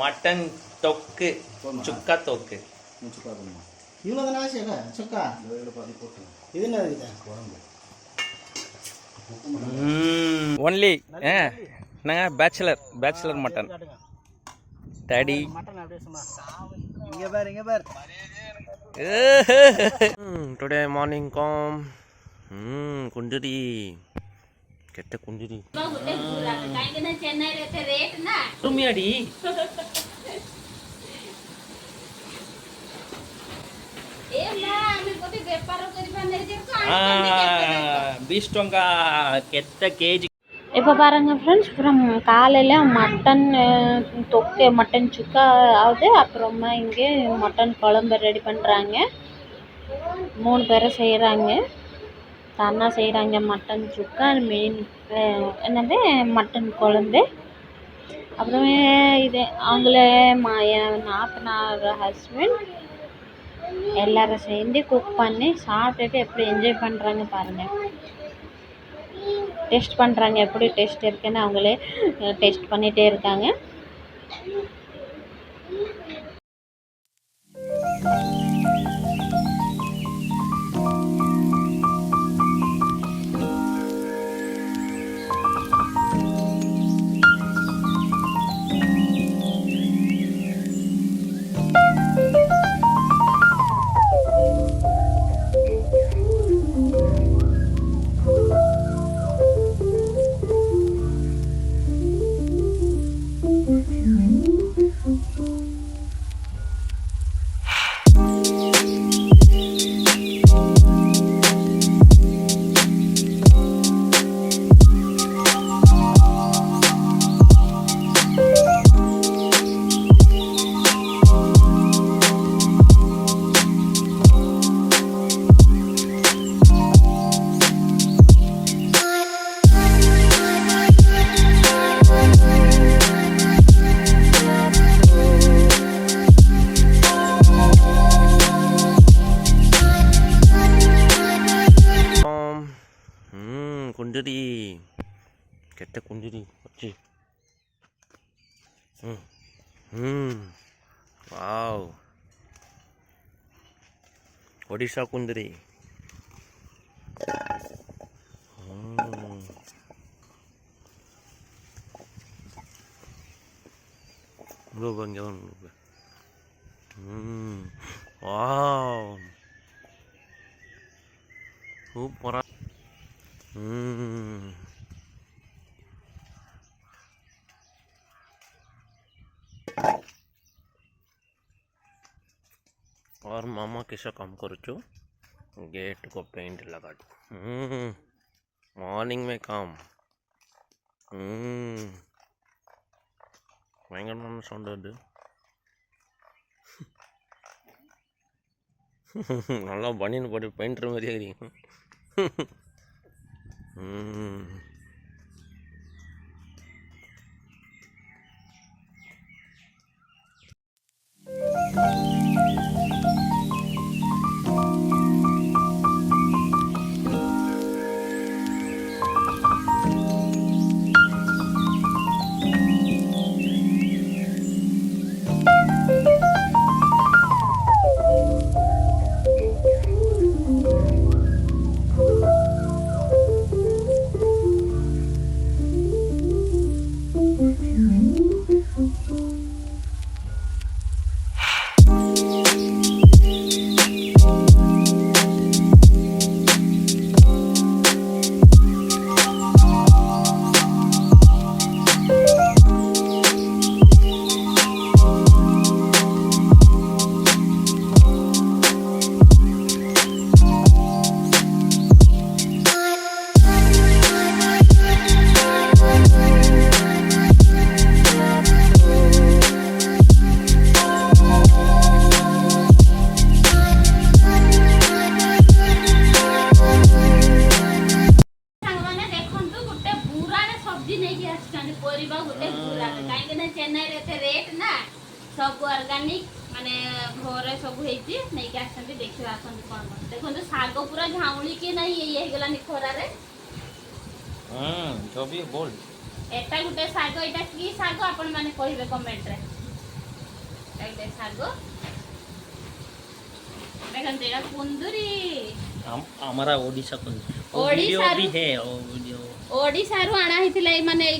mutton தொக்கு சுக்கா தொக்கு இவ்வளோ தானே ஆசையா சுக்கா இது என்ன ஒன்லி நாங்கள் பேச்சுலர் மட்டன் டேடி டுடே மார்னிங் காம் குண்டுரி கெட்ட குண்டுரி रुमियाडी 20 टंका केत्ता केजी இப்போ பாருங்க ஃப்ரெண்ட்ஸ் அப்புறம் காலையில் மட்டன் தொக்கு மட்டன் சுக்கா ஆகுது அப்புறமா இங்கே மட்டன் குழம்பு ரெடி பண்ணுறாங்க 3 பேரும் செய்கிறாங்க தானா செய்கிறாங்க மட்டன் சுக்கா மீன் என்னது மட்டன் குழம்பு அப்புறமே இது அவங்களே என் நாத்தனார் ஹஸ்பண்ட் எல்லாரும் சேர்ந்து குக் பண்ணி சாப்பிட்டுட்டு எப்படி என்ஜாய் பண்ணுறாங்க பாருங்கள் டேஸ்ட் பண்ணுறாங்க எப்படி டேஸ்ட் இருக்குன்னு அவங்களே டேஸ்ட் பண்ணிகிட்டே இருக்காங்க कुंजरी केट्ट कुंजरी अच्छी वाव ओडिशा कुंजरी वाव सूपर और मामा कैसा काम करो गेट को पेंट लगा दो मॉर्निंग में काम பயங்கரமான சவுண்ட் வருது நல்லா பனியன் போட்டு பெயிண்டர் மாதிரியே இருக்கீங்க सब ऑर्गेनिक माने घरे सब हेची नै के आछन देखि आछन कोन देखन तो साग पूरा झाउली के नै ये गला नि खरा रे जो भी बोल एटा गुटे साग एटा की साग आपण माने कहिबे कमेंट रे एटा साग देखन तेरा कुंदुरी हमारा ओडिशा कुंदुरी ओडिशा भी है वीडियो ओडिशा रु आना हिथिले माने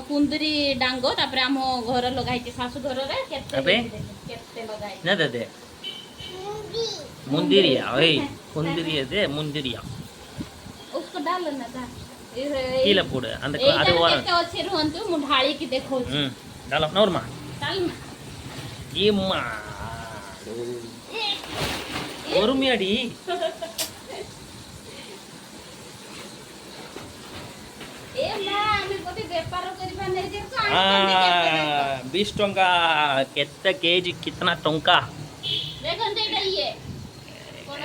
कुंदुरी डांगो तापर हम घर लगाइती सासु घर रे केते लगाइ ना दे मुंदिरिया ओए कुंदिरिया दे मुंदिरिया उसको डाल ना था कीला पूड अंद ಅದು वाला केते अछि रहंतु मु ढाळी की देखौ डालो नोरमा डाल ये मा ओरुमियाडी ए ना आमे कोते व्यापार करबा नै जे 20 टंका केते केजी कितना टंका देखन देटा ये कोन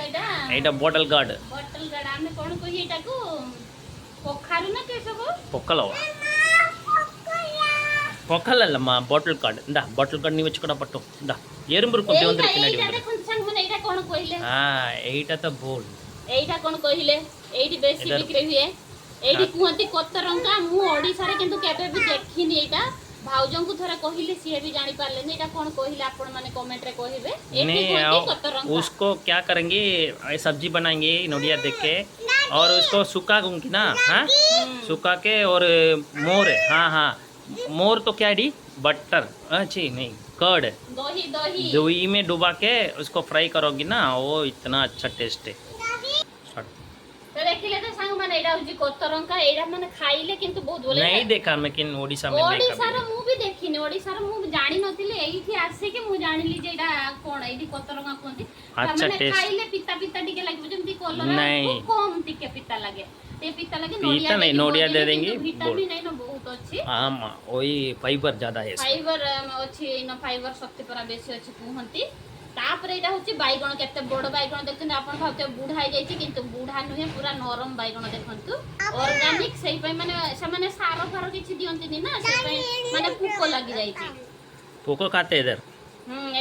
एटा बॉटल गार्ड आमे कोन कहि एटा को पोखारु ना केसो को పొక్కలవా పొక్కలల్లమ్మ బాటిల్ కార్డ్ ఇందా బాటిల్ కార్డ్ ని వచ్చుకోడ పట్టు ఇందా ఎరుంబురుకుంటే ಒಂದರ ಕಿನಾಡಿ एटा देखन संग मन एटा कोन कहिले एटा तो बोल एटा कोन कहिले एटी बेसी बिक्री हुए एटी कुहंती कोतरंका मु ओडिसा रे किंतु केबे भी देखिनी एटा भाउजों को थोड़ा कहिले सी भी जानि पारले नै एटा कोन कहिले आपण माने कमेंट रे कहिबे एटी कुहंती कोतरंका उसको क्या करेंगे सब्जी बनाएंगे नोडिया देख के और उसको सुखा दूंगी ना हाँ सुखा के और मोर हाँ हाँ मोर तो क्या डी बटर अच्छी नहीं कर्ड दही दही दही में डुबा के उसको फ्राई करोगी ना वो इतना अच्छा टेस्ट है तो देखिले तो संग माने एटा होजी कोतरंका एटा माने खाइले किंतु बहुत बोले नहीं देखा लेकिन ओडिशा में ओडिसा रो मु भी देखिने ओडिसा रो मु जानि नथिले एठी आसे के मु जानिली जे एटा कोन एठी कोतरंका कोनती अच्छा टेस्ट खाइले पिता पिता टिके लागबे जेमती कलर नहीं कम टिके पिता लागे ते पिता लागे पिता नहीं नोडिया दे देंगे विटामिन नहीं न बहुत अच्छी हां वही फाइबर ज्यादा है फाइबर अच्छी न फाइबर शक्ति परा बेसी अच्छी कुहंती तापरे एटा होची बाइगण केते बड़ बाइगण देखन आपण भाबते बुढा हो जाईची किंतु बुढा नुहे पूरा नरम बाइगण देखंतु ऑर्गेनिक सही पई माने से माने सारो फारो किछि दियंतिनी ना से पई माने पुको लागि जाईची पुको खाते इधर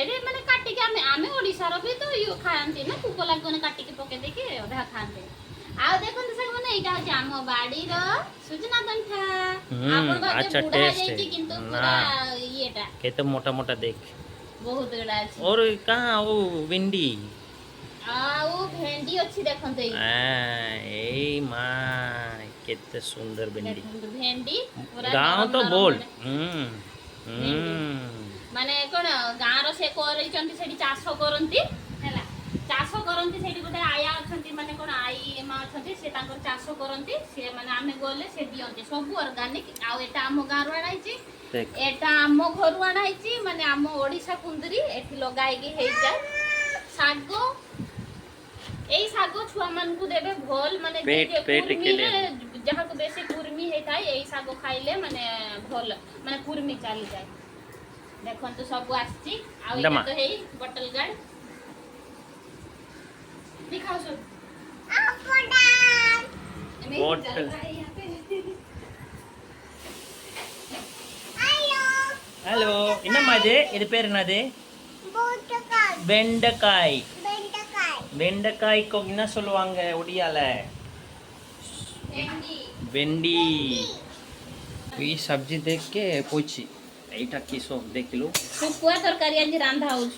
एरे माने काटी के आमे ओडिसा रो भी तो यो खांती ना पुको लागने काटी के पके देके ओधा खांते आ देखन से माने एटा होची आम बाडी रो सुजना दंठा आपण भाबते अच्छा बुढा टेस्ट जाईची किंतु पूरा येटा केते मोटा मोटा देख बहुत बड़ा अछि और कहां वो भिंडी वो भेंडी अच्छी देखन तो ए मां केते सुंदर भिंडी भेंडी गांव तो बोल माने कोन गां रो से करै चंती सेठी चासो करंती हैला चासो करंती सेठी गोटे आया अछंती माने कोन आई एमा अछंती से तांकर चासो करंती से माने आमे गोले से दियंती सब ऑर्गेनिक आ एटा हम गां रो आनाइची एटा हम घर रो आनाइची माने हम ओडिसा कुंदरी एठी लगाई के हे जाय सागो एई सागो छुआ मन को देबे भोल माने पेट के लिए जहां को बेसी कुर्मी हे थाई एई सागो खाइले माने भोल माने कुर्मी चली जाय देखन तो सब आछि आ एटा तो हेई बटल गार्ड दिखाओ सो बॉटल हेलो என்னம்மா இது பேர் என்னது வெண்டைக்காய் வெண்டைக்காய் को என்ன சொல்லுவாங்க ஒடியால भेंडी ये सब्जी देख के पूछी एटा किसो देख लो चुकुआ तरकारी आज रांधा होछ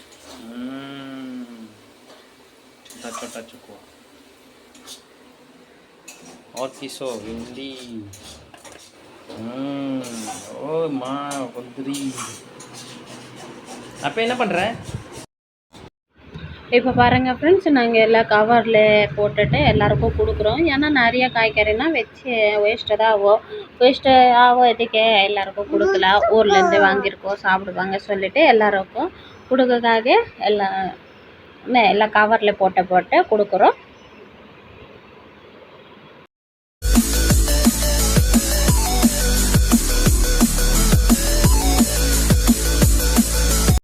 छोटा छोटा चुकुआ और किसो भिंडी ओ माँ कुंदरी அப்ப என்ன பண்ற இப்போ பாருங்கள் ஃப்ரெண்ட்ஸ் நாங்கள் எல்லாம் கவரில் போட்டுட்டு எல்லாருக்கும் கொடுக்குறோம் ஏன்னா நிறைய காய்கறினா வச்சு வேஸ்ட்டு தான் ஆகும் வேஸ்ட்டு ஆகும் இதுக்கே எல்லாருக்கும் கொடுக்கலாம் ஊர்லேருந்து வாங்கியிருக்கோம் சாப்பிடுவாங்க சொல்லிவிட்டு எல்லாருக்கும் கொடுக்கறதுக்காக எல்லாம் கவரில் போட்டு கொடுக்குறோம்